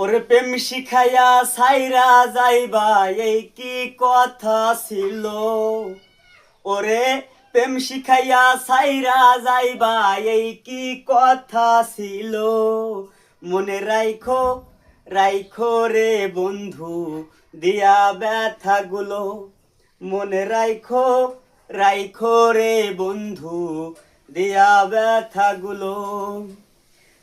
ওরে প্রেম শিখাইয়া সাইরা যাইবা এই কি কথা ছিল। ওরে প্রেম শিখাইয়া সাইরা যাইবা এই কি কথা ছিল। মনে রাইখো রাইখো রে বন্ধু দিয়া ব্যথাগুলো। মনে রাইখো রাইখো রে বন্ধু দিয়া ব্যথাগুলো।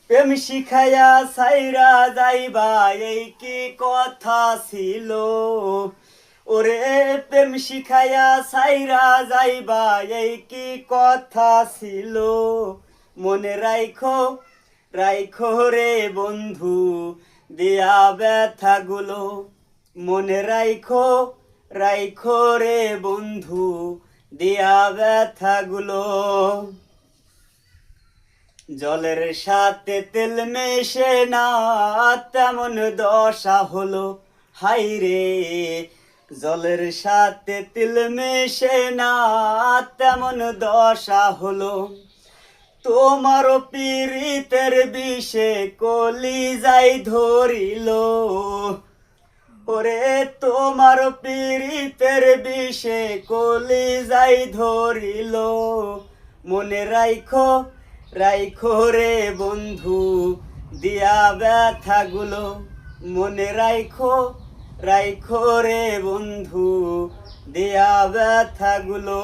প্রেম শিখাইয়া সাইরা যাইবা এই কি কথা ছিল। ওরে প্রেম শিখাইয়া সাইরা যাইবা এই কি কথা ছিল। মনে রাইখো রাইখো রে বন্ধু দিয়া ব্যথাগুলো। মনে রাইখো রাইখো রে বন্ধু দিয়া ব্যথাগুলো। জলের সাথে তেল মেশে না তেমন দশা হলো হাইরে। জলের সাথে তেল মেশে না তেমন দশা হলো। তোমারও পীড়িতের বিষে কলিজাই ধরিল। ওরে তোমার পীড়িতের বিষে কলিজাই ধরিল। মনে রাইখো রাইখো রে বন্ধু দিয়া ব্যথাগুলো। মনে রাইখো রাইখো রে বন্ধু দিয়া ব্যথাগুলো।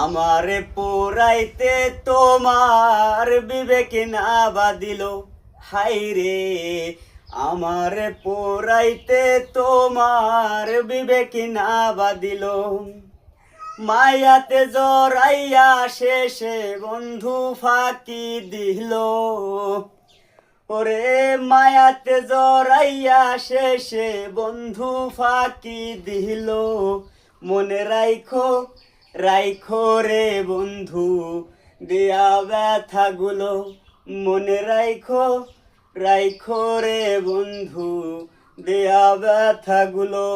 আমারে পোড়াইতে তোমার বিবেক না বাদিল হাইরে। আমারে পোড়াইতে তোমার বিবেক না বাদিল। মায়াতে জড়াইয়া শেষে বন্ধু ফাঁকি দিল। ওরে মায়াতে জড়াইয়া শেষে বন্ধু ফাঁকি দিল। মনে রাইখো রাইখো রে বন্ধু দিয়া ব্যথাগুলো। মনে রাইখো রাইখো রে বন্ধু দিয়া ব্যথাগুলো।